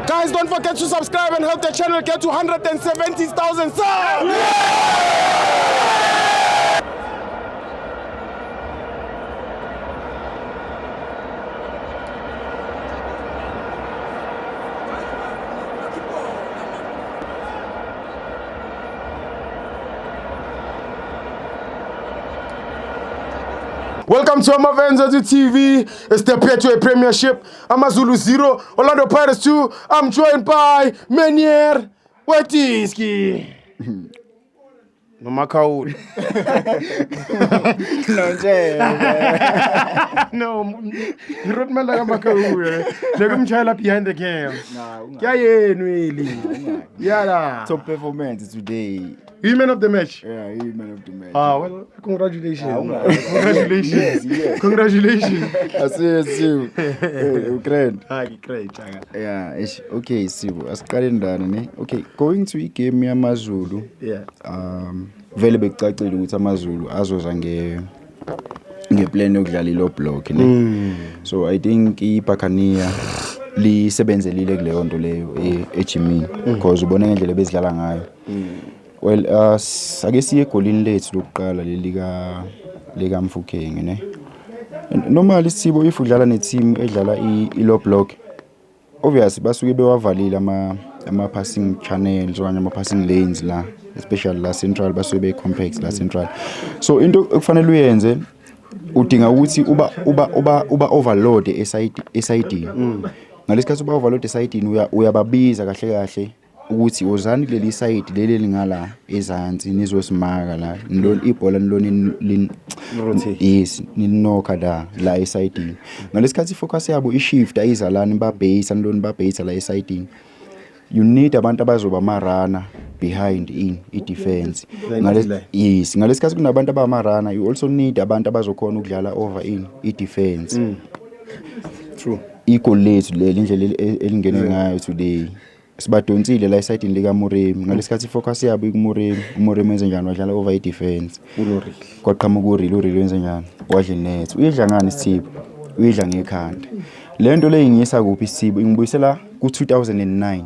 Guys, don't forget to subscribe and help the channel get to 170,000 subs. Welcome to Amavenza TV. It's the Petway Premiership. AmaZulu 0, Orlando Pirates 2. I'm joined by Menier Wetiski. No Macau. No, you wrote me like a Macau. Let him child up behind the cam. Yeah, really. Yeah, Top performance today. Women of the match. Yeah, you man of the match. Ah, well, congratulations. Congratulations. Yes. Congratulations. I see you. Great. Great. Yeah, okay, see. Asiqale ndana ne. Okay, going to igame yamaZulu. Yeah. Vele bekucacile ukuthi amaZulu azoza ngeplan yokudlala ilo block ne. So I think iBuccaneer lisebenzelile kuleyo nto leyo eJimini because ubona ngendlela bezidlala ngayo. Well, ake siye egolini lethu lokuqala lika Mfukeng ne. Normally Sibo if udlala neteam edlala ilo block, obviously basuke bewavalile ama passing channels okanye ama passing lanes la, especially la central basuke be complex la central. So into ekufanele uyenze udinga ukuthi uba overload eside. Ngalesikhathi uba overload eside uyababiza kahle ukuthi ozani kuleli side leli lingala ezansi nizosimaka la nilo ibhola nilo yes ninoka la eside. Ngalesikhathi focus yabo ishift ayizalani babase nilo babase la eside. You need abantu abazoba marana behind i defense. Yes, ngalesikhathi kunabantu abamarana, you also need abantu abazokhona ukudlala over i defense. True. Equal lethu leli indlela elingene ngayo today. Sibadonsile la eside lika Murem. Ngalesikhathi focus yabo ikumurem. Umurem wenze njani wadlala over i defense. Ulori. Kwaqhamuka urili wenze njani? Wadle net. Uyidla ngani Sipho? Uyidla ngekhanda. Le nto le ingiyisa kuphi Sipho? Ingibuyisela ku 2009.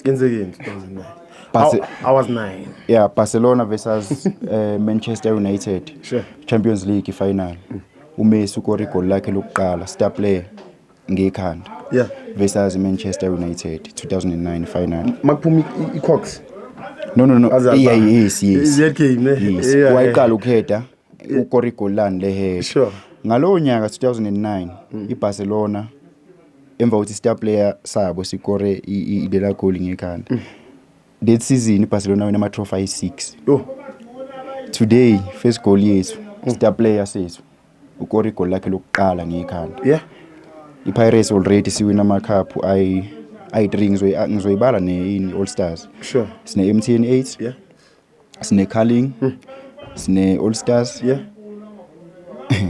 Yenzekeni 2009. I was 9. Yeah, Barcelona versus Manchester United. Sure. Champions League final. uMessi ukore goal lakhe lokuqala star player ngekhanda. Yeah. Versus Manchester United 2009 final. Makuphuma iCox. No. Yes. That game, yes. Wayiqala ukuheada ukore goal lani lehe. Sure. Ngalowo nyaka 2009 iBarcelona emva ukuthi star player sabo sikore ilela goal ngekhanda. That season iBarcelona wina ama trophy 6. Today first goal yethu star player sethu ukore goal lakhe lokuqala ngekhanda. Yeah. iPirates already siwina ama cup i3 ngizoyibala ne All Stars. Sure. Sine MTN 8. Yeah. Sine Carling. Sine All Stars. Yeah.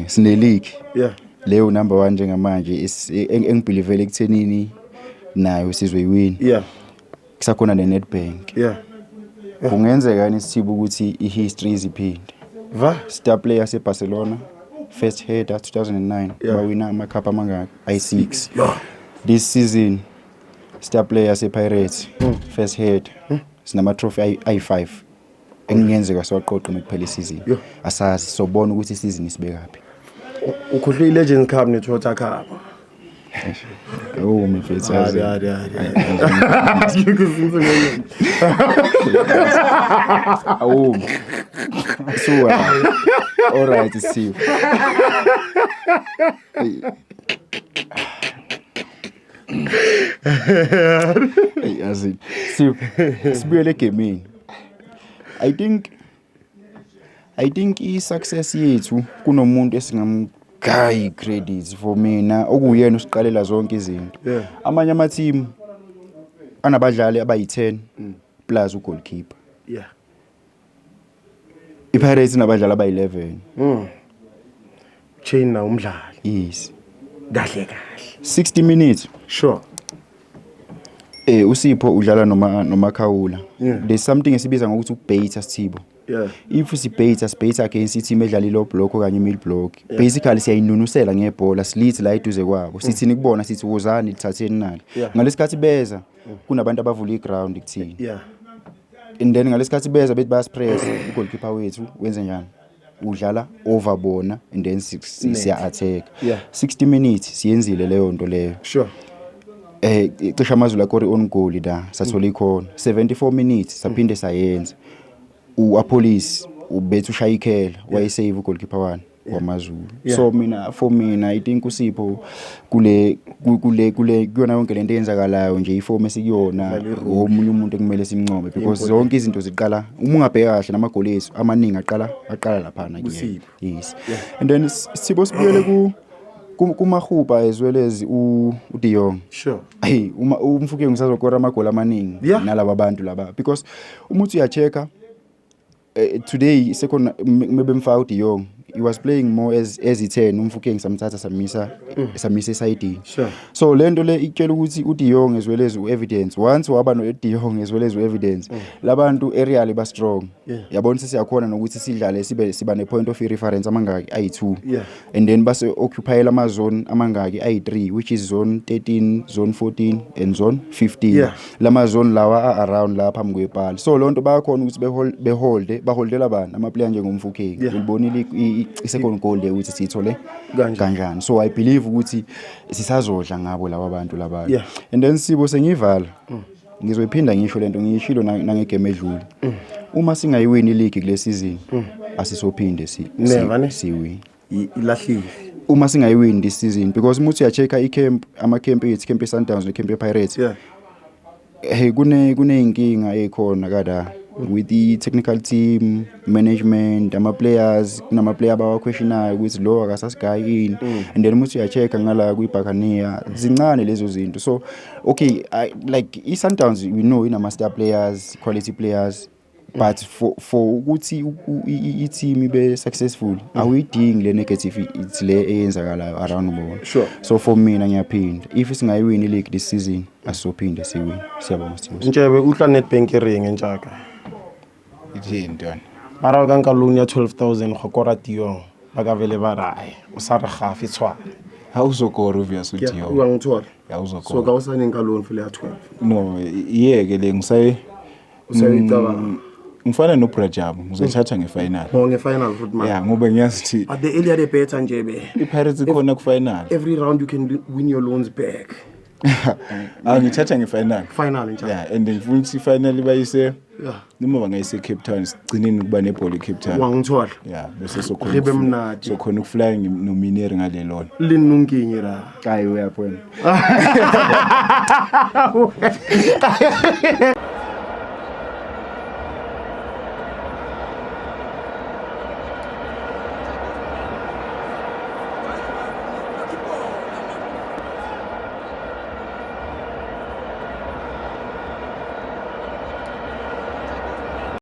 Sine league. Yeah. Leyo number 1 njengamanje engibelievele ekuthenini nayo sizoyiwina. Yeah. Kusakhona ne Nedbank. Yeah. Kungenzeka nisithiba ukuthi ihistory iziphinde. Star player seBarcelona first header 2009 bawina ama cup amangaka i6. This season star player sePirates first head sinama trophy i5 engiyenzeka siwaqoqa mekuphela isizini. Asazi sobona ukuthi isizini isibekaphi. Ukhohle iLegends Cup neToyota Cup. Oh mfethu. Oh. So all right, see you. Hey, as it. See, sibuyele gaming. I think success yethu kunomuntu esingamgayi credits for mina okuyena usiqalela zonke izinto. Amanye ama team anabadlali abayi10 plus ugoalkeeper. Yeah. iPirates nabadlali abayi11. Chain na umdlali. Yes. Kahle. 60 minutes. Sure. Usipho udlala noma Khawula. Yeah. There's something esibiza ngokuthi ukubait Sithibo. Yeah. If sibhayitha against i-team edlala i-low block okanye i-middle block, basically siyayinunusela ngebhola silithi la eduze kwabo sithi nikubona sithi wozani lithatheni nali ngalesikhathi beza kunabantu abavula i-ground kuthini and then ngalesikhathi beza bethi bayaspress i-goalkeeper wethu wenze njani udlala over bona and then siya attack 60 minutes siyenzile leyo nto leyo sure cisha amazulu akori on goal la sathola ikhona 74 minutes saphinde sayenza uApolice ubethu uShayikhela wayesave ugoalkeeper wani wamazulu so for mina I think uSipho kule kuyona yonke lento eyenzakalayo nje iform esikuyona omunye umuntu ekumele simncome because zonke izinto ziqala uma ungabheka kahle namagoli ethu amaningi aqala lapha na yes and then Sipho sibuyele kumahuba as well as uDe Jong sure hey umfuke ngisazokora amagoli amaningi nalabo abantu laba because umuthi uyacheka today second maybe mfaka uDe Jong he was playing more as i10 umfukeng samthatha samisa side sure so lento le ikutshela ukuthi uDe Jong as well as uEvidence once waba no uDe Jong as well as uEvidence labantu areally ba strong yabona sesiyakhona nokuthi sidlale siba ne point of reference amangaki ayi2 and then base occupy lama zone amangaki ayi3 which is zone 13 zone 14 and zone 15 lama zone lawa around lapha phambi kwebhala so lonto bayakhona ukuthi baholdela bani ama player njengomfukeng ulibonile i-second goal le ukuthi sithole kanjani so I believe ukuthi sisazodla ngabo laba bantu labantu and then Sibo sengivala ngizoyiphinda ngisho lento ngiyishilo nangegame edlule uma singayiwini ileague kule season asisophinde siwin ilahlile uma singayiwini this season because umuthi uyacheka ama camp ethu camp eSundowns ne camp ePirates hey kuneyinkinga ekhona kada with the technical team management ama players kunama player abawaquestionayo ukuthi lo akasasigayi and then umuthi uyacheka ngala kuyiBuccaneer zincane lezo zinto so okay like iSundowns we know ina master players quality players but for ukuthi i-team ibe successful awuyidingi le negative ithi le eyenzakalayo around bona sure so for mina ngiyaphinda if singayiwini league this season asisophinde siwin siyabonga Sithembiso Ntshebe uhla Nedbank ring enjaka ithini ntwana mara ka nkalong ya 12000 gokora De Jong bakavele barayi usara half itswa awuzokora obvious uDe Jong uyangithola awuzokora so ka usane nkalong file ya 12 no yeke le usayicaba ngifana noBrajabu ngizothatha ngefinal ngefinal futhi man ngoba ngiyazi thi at the earlier the better Ntshebe iPirates ikhona kufinal every round you can win your loans back ngithatha ngefinal Ntshebe and ngifuna ukuthi final bayise noma bangayise Cape Town sigcineni ukuba nebhola eCape Town wangithola bese sokhona ribe mnati sokhona ukufly nomineri ngalelona linunkinye la hayi uyapho wena